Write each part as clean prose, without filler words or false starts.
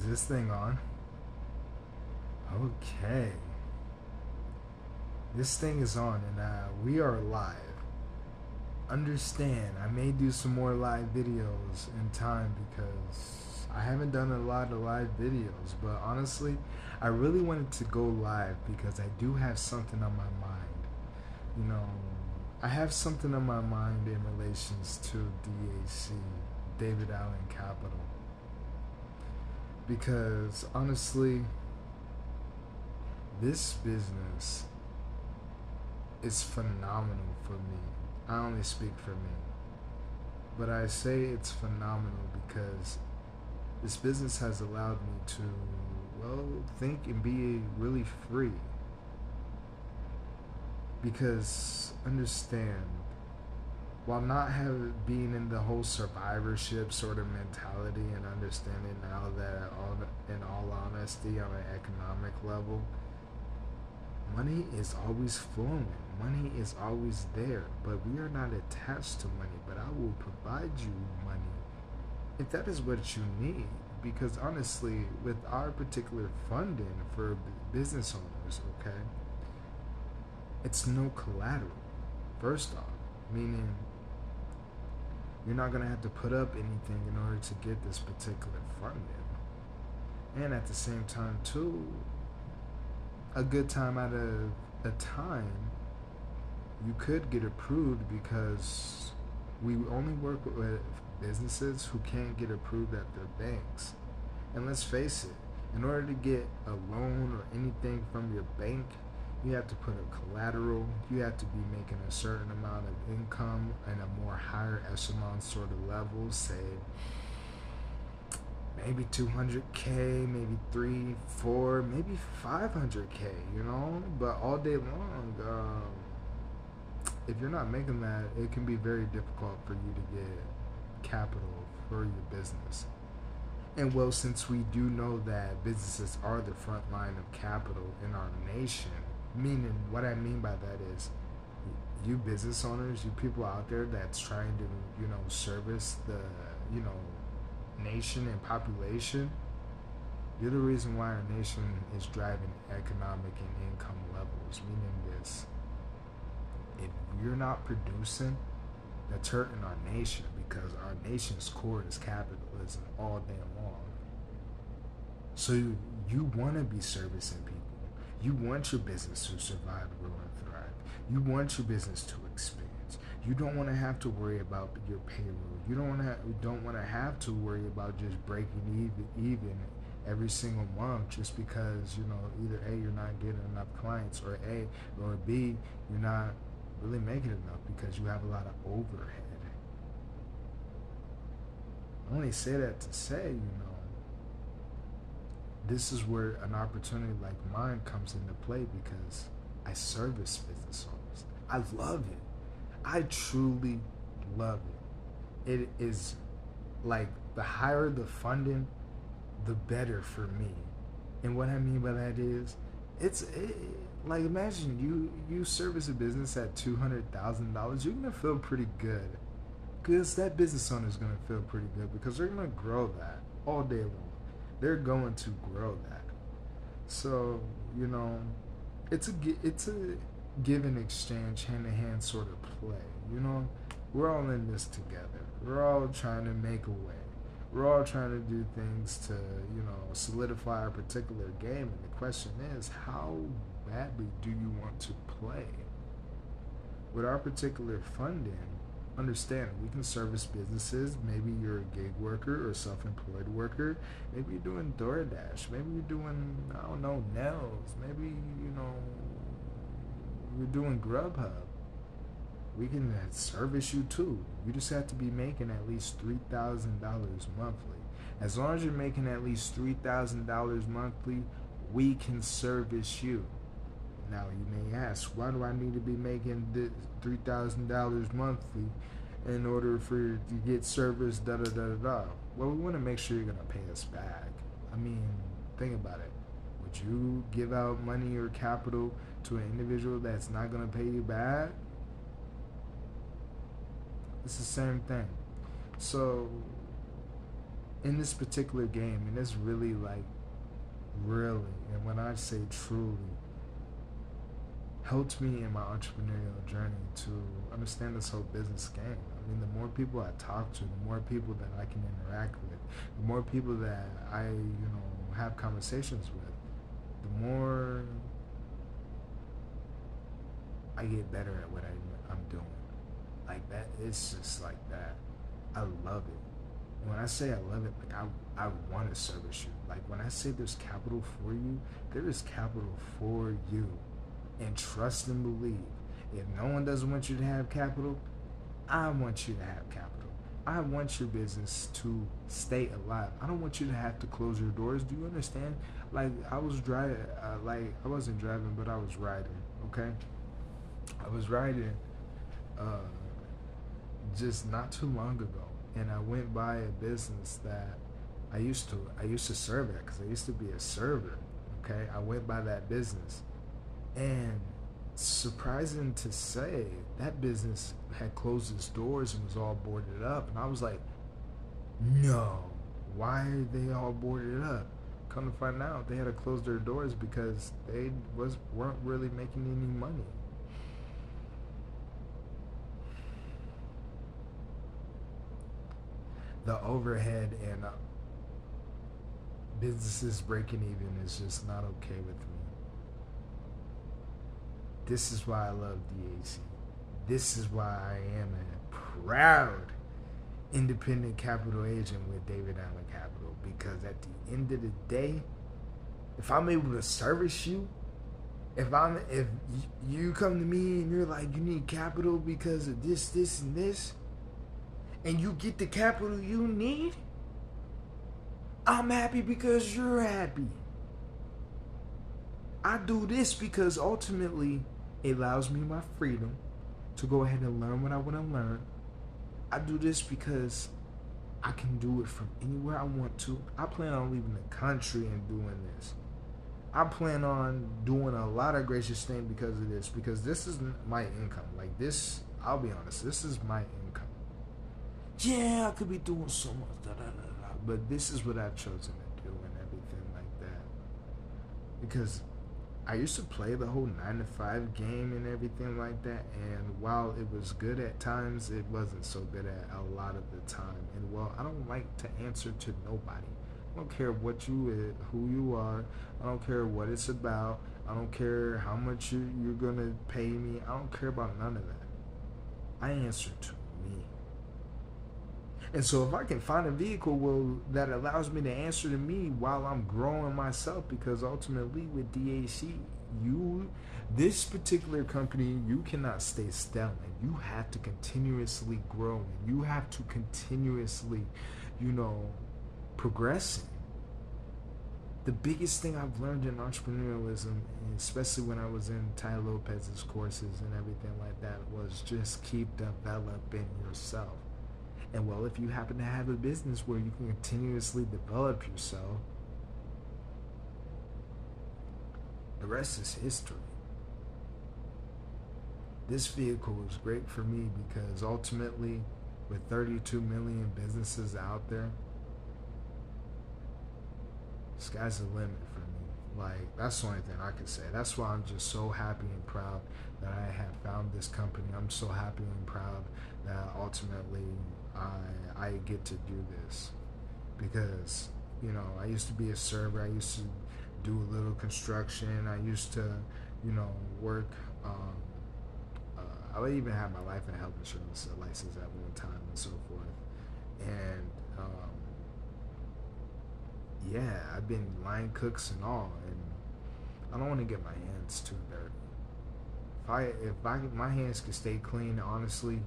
Is this thing on? Okay. This thing is on and we are live. Understand, I may do some more live videos in time because I haven't done a lot of live videos, but honestly, I really wanted to go live because I do have something on my mind. You know, I have something on my mind in relations to DAC, David Allen Capital. Because honestly, this business is phenomenal for me. I only speak for me. But I say it's phenomenal because this business has allowed me to, well, think and be really free. Because understand, while not being in the whole survivorship sort of mentality and understanding now that in all honesty on an economic level, money is always flowing. Money is always there, but we are not attached to money. But I will provide you money if that is what you need. Because honestly, with our particular funding for business owners, okay, it's no collateral. First off, meaning you're not going to have to put up anything in order to get this particular funding. And at the same time, too, a good time out of a time, you could get approved because we only work with businesses who can't get approved at their banks. And let's face it, in order to get a loan or anything from your bank, you have to put a collateral, you have to be making a certain amount of income and a more higher echelon sort of level, say maybe 200K, maybe 3, 4, maybe 500K, you know? But all day long, if you're not making that, it can be very difficult for you to get capital for your business. And well, since we do know that businesses are the front line of capital in our nation, meaning what I mean by that is you business owners, you people out there that's trying to, service the, nation and population, you're the reason why our nation is driving economic and income levels. Meaning this, if you're not producing, that's hurting our nation because our nation's core is capitalism all day long. So you want to be servicing people. You want your business to survive, grow, and thrive. You want your business to expand. You don't want to have to worry about your payroll. You don't want to have to worry about just breaking even every single month just because either A, you're not getting enough clients, or B, you're not really making enough because you have a lot of overhead. I only say that to say, this is where an opportunity like mine comes into play because I service business owners. I love it. I truly love it. It is like the higher the funding, the better for me. And what I mean by that is, like imagine you service a business at $200,000, you're gonna feel pretty good, because that business owner is gonna feel pretty good because they're gonna grow that all day long. They're going to grow that. So it's a give and exchange, hand to hand sort of play. We're all in this together. We're all trying to make a way. We're all trying to do things to solidify our particular game. And the question is, how badly do you want to play? With our particular funding, understand we can service businesses. Maybe you're a gig worker or self-employed worker. Maybe you're doing DoorDash. Maybe you're doing, I don't know, nails. Maybe you're doing Grubhub. We can service you too. You just have to be making at least $3,000 monthly. As long as you're making at least $3,000 monthly, we can service you. Now you may ask, why do I need to be making $3,000 monthly in order to get service? Da da da da da. Well, we want to make sure you're gonna pay us back. I mean, think about it. Would you give out money or capital to an individual that's not gonna pay you back? It's the same thing. So in this particular game, and it's really like, really, and when I say truly, helped me in my entrepreneurial journey to understand this whole business game. I mean, the more people I talk to, the more people that I can interact with, the more people that I, have conversations with, the more I get better at what I'm doing. Like that, it's just like that. I love it. And when I say I love it, like I want to service you. Like when I say there's capital for you, there is capital for you. And trust and believe. If no one doesn't want you to have capital, I want you to have capital. I want your business to stay alive. I don't want you to have to close your doors. Do you understand? Like I was driving, I wasn't driving, but I was riding. Okay, I was riding, just not too long ago, and I went by a business that I used to serve at because I used to be a server. Okay, I went by that business. And surprising to say, that business had closed its doors and was all boarded up. And I was like, no, why are they all boarded up? Come to find out, they had to close their doors because they weren't really making any money. The overhead and businesses breaking even is just not okay with me. This is why I love DAC. This is why I am a proud independent capital agent with David Allen Capital. Because at the end of the day, if I'm able to service you, if you come to me and you're like, you need capital because of this, this, and this, and you get the capital you need, I'm happy because you're happy. I do this because ultimately it allows me my freedom to go ahead and learn what I want to learn. I do this because I can do it from anywhere I want to. I plan on leaving the country and doing this. I plan on doing a lot of gracious things because of this. Because this is my income. Like this, I'll be honest, this is my income. Yeah, I could be doing so much, but this is what I've chosen to do and everything like that. Because I used to play the whole 9-to-5 game and everything like that, and while it was good at times, it wasn't so good at a lot of the time. And well, I don't like to answer to nobody. I don't care who you are. I don't care what it's about. I don't care how much you're gonna pay me. I don't care about none of that. I answer to me. And so if I can find a vehicle that allows me to answer to me while I'm growing myself, because ultimately with DAC, this particular company, you cannot stay still, and you have to continuously grow, and you have to continuously, progressing. The biggest thing I've learned in entrepreneurialism, especially when I was in Ty Lopez's courses and everything like that, was just keep developing yourself. And well, if you happen to have a business where you can continuously develop yourself, the rest is history. This vehicle is great for me because ultimately, with 32 million businesses out there, sky's the limit for me. Like, that's the only thing I can say. That's why I'm just so happy and proud that I have found this company. I'm so happy and proud that ultimately I get to do this. Because, I used to be a server. I used to do a little construction. I used to, work. I would even have my life and health insurance license at one time and so forth. And, yeah, I've been line cooks and all, and I don't want to get my hands too dirty. If my hands can stay clean, honestly,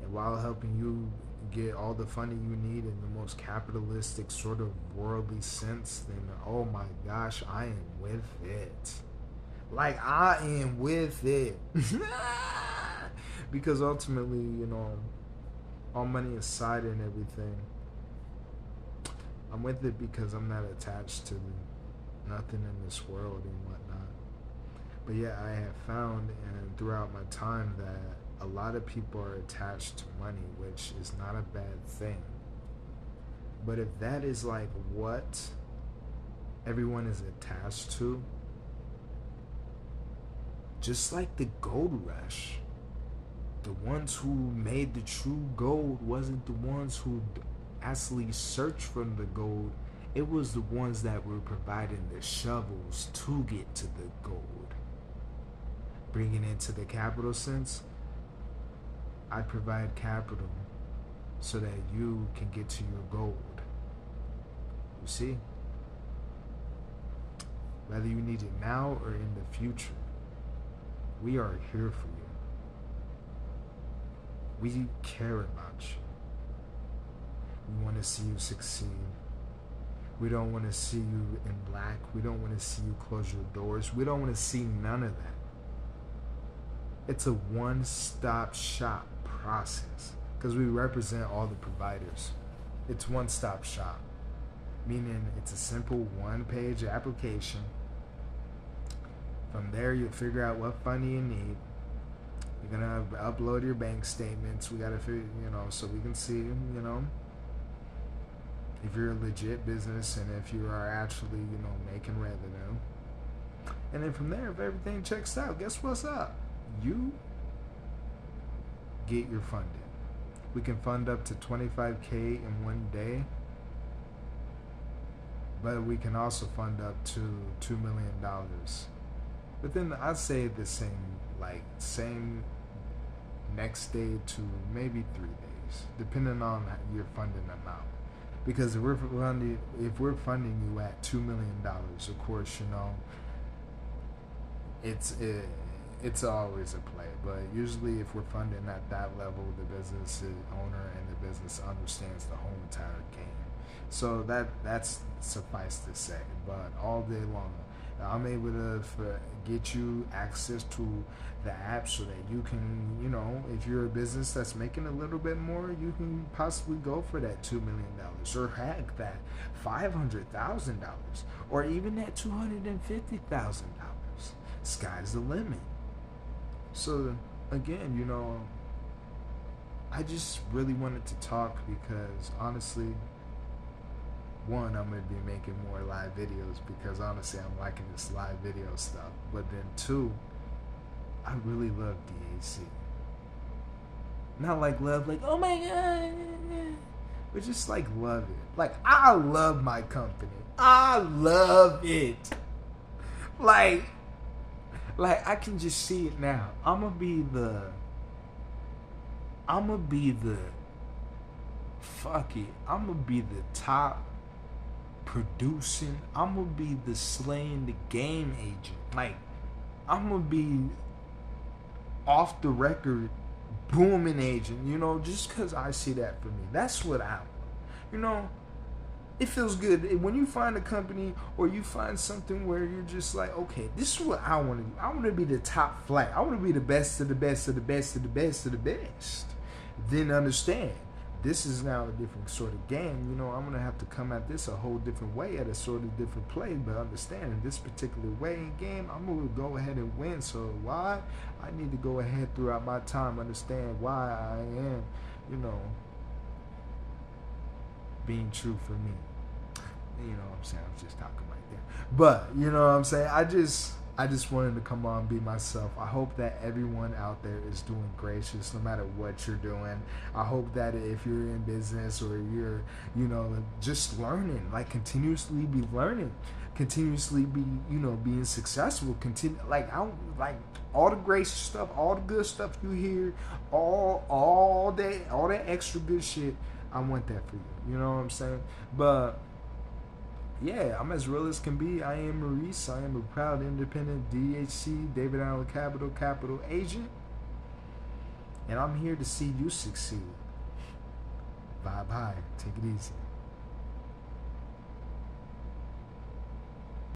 and while helping you get all the funding you need in the most capitalistic sort of worldly sense, then oh my gosh, I am with it. Like, I am with it. Because ultimately, all money aside and everything, I'm with it because I'm not attached to nothing in this world and whatnot. But yeah, I have found and throughout my time that a lot of people are attached to money, which is not a bad thing. But if that is like what everyone is attached to, just like the gold rush, the ones who made the true gold wasn't the ones who actually searched for the gold. It was the ones that were providing the shovels to get to the gold. Bringing it into the capital sense, I provide capital so that you can get to your gold. You see? Whether you need it now or in the future, we are here for you. We care about you. We want to see you succeed. We don't want to see you in lack. We don't want to see you close your doors. We don't want to see none of that. It's a one-stop shop process because we represent all the providers. It's one-stop shop, meaning it's a simple one-page application. From there, you'll figure out what funding you need. You're gonna upload your bank statements. We gotta figure, so we can see, if you're a legit business and if you are actually, making revenue. And then from there, if everything checks out, guess what's up? You get your funding. We can fund up to $25K in one day, but we can also fund up to $2 million. But then I'd say the same next day to maybe 3 days, depending on your funding amount. Because if we're funding you at $2 million, of course, it's always a play. But usually, if we're funding at that level, the business owner and the business understands the whole entire game. So that's suffice to say. But all day long, I'm able to get you access to the app so that you can, if you're a business that's making a little bit more, you can possibly go for that $2 million, or heck, that $500,000, or even that $250,000. Sky's the limit. So again, I just really wanted to talk because honestly, one, I'm going to be making more live videos because honestly, I'm liking this live video stuff. But then two, I really love DAC. Not like love, like, oh my God, but just like love it. Like, I love my company. I love it. Like I can just see it now. I'm gonna be the top producing. I'm gonna be the slaying the game agent. Like, I'm gonna be off the record booming agent, just because I see that for me. That's what I want. It feels good when you find a company or you find something where you're just like, okay, this is what I want to do. I want to be the top flight. I want to be the best of the best of the best of the best of the best. Then understand, this is now a different sort of game. I'm going to have to come at this a whole different way, at a sort of different play. But understand, in this particular way in game, I'm going to go ahead and win. So why? I need to go ahead throughout my time, understand why I am, being true for me. You know what I'm saying? I'm just talking right there. But, you know what I'm saying? I just wanted to come on and be myself. I hope that everyone out there is doing gracious no matter what you're doing. I hope that if you're in business or you're, just learning, like continuously be learning, continuously be, being successful, like all the gracious stuff, all the good stuff you hear, all that extra good shit, I want that for you. You know what I'm saying? But yeah, I'm as real as can be. I am Maurice. I am a proud independent DHC, David Allen Capital agent. And I'm here to see you succeed. Bye-bye. Take it easy.